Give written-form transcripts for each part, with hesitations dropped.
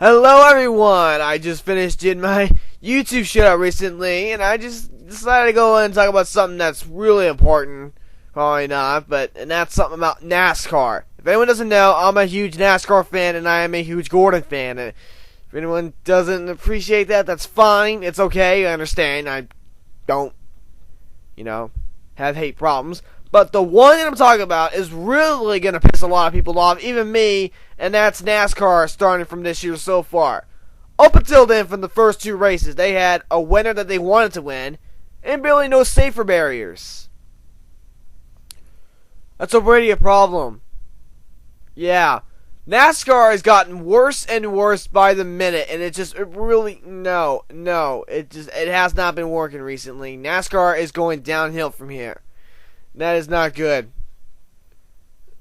Hello everyone! I just finished doing my YouTube show recently, and I just decided to go in and talk about something that's really important. Probably not, and that's something about NASCAR. If anyone doesn't know, I'm a huge NASCAR fan, and I am a huge Gordon fan. And if anyone doesn't appreciate that, that's fine. It's okay, I understand. I don't, have hate problems. But the one that I'm talking about is really going to piss a lot of people off, even me, and that's NASCAR starting from this year so far. Up until then, from the first two races, they had a winner that they wanted to win, and barely no safer barriers. That's already a problem. Yeah. NASCAR has gotten worse and worse by the minute, and it has not been working recently. NASCAR is going downhill from here. That is not good.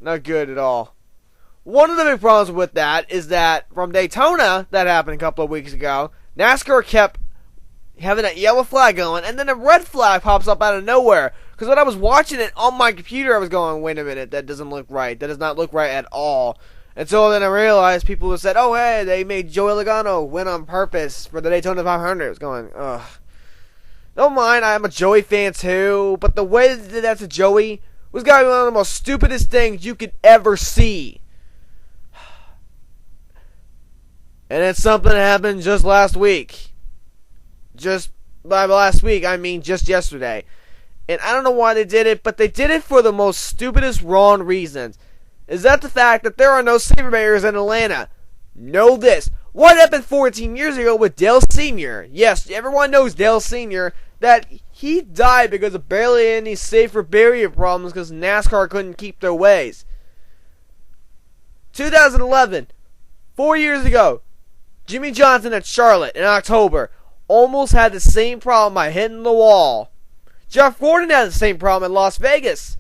Not good at all. One of the big problems with that is that from Daytona, that happened a couple of weeks ago, NASCAR kept having that yellow flag going, and then a red flag pops up out of nowhere. Because when I was watching it on my computer, I was going, wait a minute, that doesn't look right. That does not look right at all. Until then I realized people have said, oh hey, they made Joey Logano win on purpose for the Daytona 500. I was going, ugh. Don't mind, I'm a Joey fan too, but the way they did that to Joey was gotta be one of the most stupidest things you could ever see. And it's something that happened just last week. Just by last week, I mean just yesterday. And I don't know why they did it, but they did it for the most stupidest, wrong reasons. Is that the fact that there are no safer barriers in Atlanta? Know this. What happened 14 years ago with Dale Sr.? Yes, everyone knows Dale Sr., that he died because of barely any safer barrier problems because NASCAR couldn't keep their ways. 2011, 4 years ago, Jimmy Johnson at Charlotte in October almost had the same problem by hitting the wall. Jeff Gordon had the same problem in Las Vegas.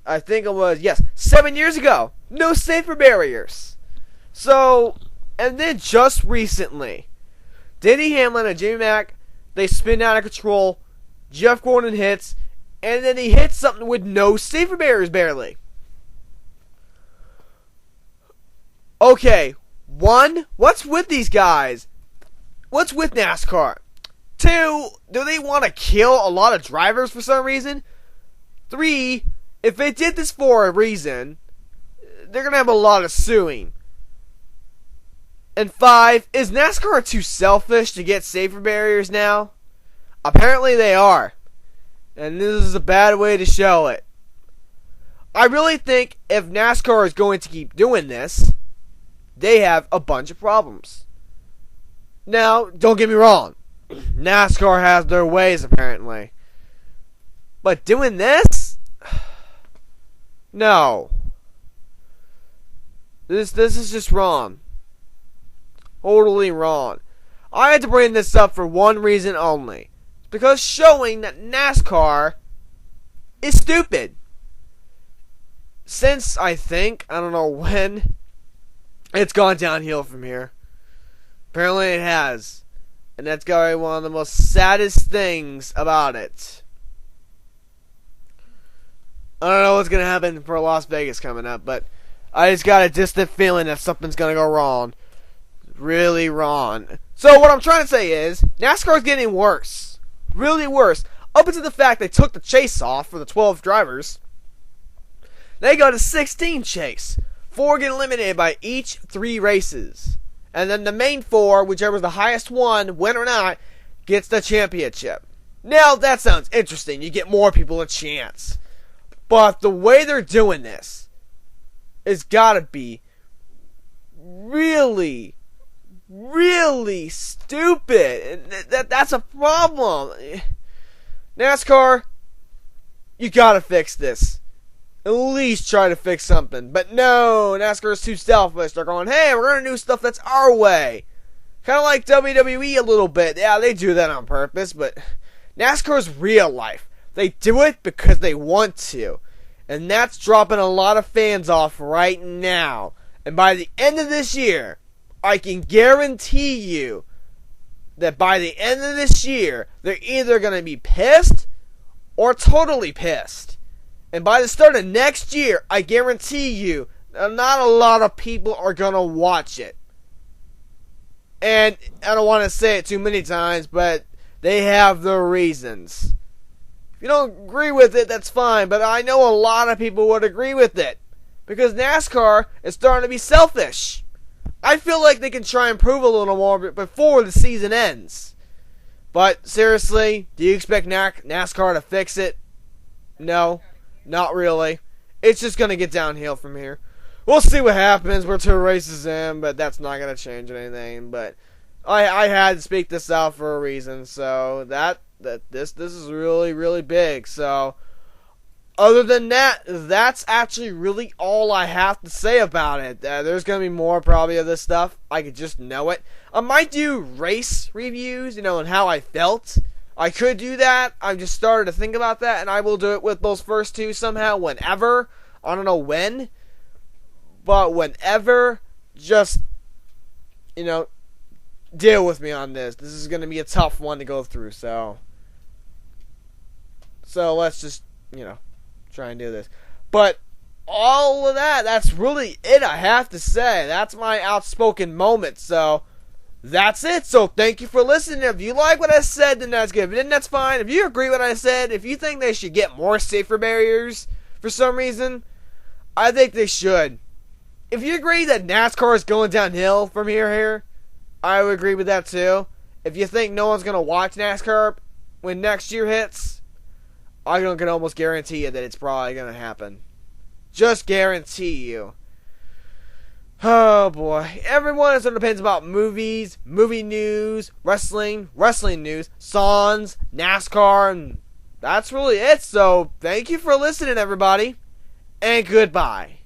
I think it was, 7 years ago. No safer barriers. So, and then just recently, Denny Hamlin and Jimmy Mack, they spin out of control, Jeff Gordon hits, and then he hits something with no safer barriers barely. Okay, one, what's with these guys? What's with NASCAR? Two, do they want to kill a lot of drivers for some reason? Three, if they did this for a reason, they're going to have a lot of suing. And 5, is NASCAR too selfish to get safer barriers now? Apparently they are. And this is a bad way to show it. I really think if NASCAR is going to keep doing this, they have a bunch of problems. Now, don't get me wrong. NASCAR has their ways apparently. But doing this? No. This is just wrong. Totally wrong. I had to bring this up for one reason only. Because showing that NASCAR is stupid. Since, I don't know when, it's gone downhill from here. Apparently it has. And that's gotta be one of the most saddest things about it. I don't know what's gonna happen for Las Vegas coming up, but I just got a distant feeling that something's gonna go wrong. Really wrong. So what I'm trying to say is, NASCAR's getting worse. Really worse. Up until the fact they took the chase off for the 12 drivers. They got a 16 chase. 4 get eliminated by each 3 races. And then the main 4, whichever's the highest one, win or not, gets the championship. Now that sounds interesting. You get more people a chance. But the way they're doing this has gotta be really stupid. That's a problem. NASCAR, you gotta fix this. At least try to fix something. But no, NASCAR is too selfish. They're going, hey, we're gonna do stuff that's our way. Kind of like WWE a little bit. Yeah, they do that on purpose, but NASCAR's real life. They do it because they want to. And that's dropping a lot of fans off right now. And by the end of this year, I can guarantee you that by the end of this year, they're either going to be pissed or totally pissed. And by the start of next year, I guarantee you, not a lot of people are going to watch it. And I don't want to say it too many times, but they have their reasons. If you don't agree with it, that's fine, but I know a lot of people would agree with it. Because NASCAR is starting to be selfish. I feel like they can try and prove a little more before the season ends. But seriously, do you expect NASCAR to fix it? No, not really. It's just going to get downhill from here. We'll see what happens. We're 2 races in, but that's not going to change anything. But I had to speak this out for a reason. So this is really, really big. So other than that, that's actually really all I have to say about it. There's going to be more probably of this stuff. I could just know it. I might do race reviews, and how I felt. I could do that. I've just started to think about that, and I will do it with those first 2 somehow, whenever. I don't know when. But whenever, just, deal with me on this. This is going to be a tough one to go through, so let's just, try and do this. But all of that's really it, I have to say. That's my outspoken moment, so that's it. So thank you for listening. If you like what I said, then that's good. If you didn't, that's fine. If you agree with what I said, if you think they should get more safer barriers for some reason, I think they should. If you agree that NASCAR is going downhill from here, I would agree with that too. If you think no one's going to watch NASCAR when next year hits, I can almost guarantee you that it's probably going to happen. Just guarantee you. Oh boy. Everyone has their opinions about movies, movie news, wrestling news, songs, NASCAR, and that's really it. So thank you for listening, everybody, and goodbye.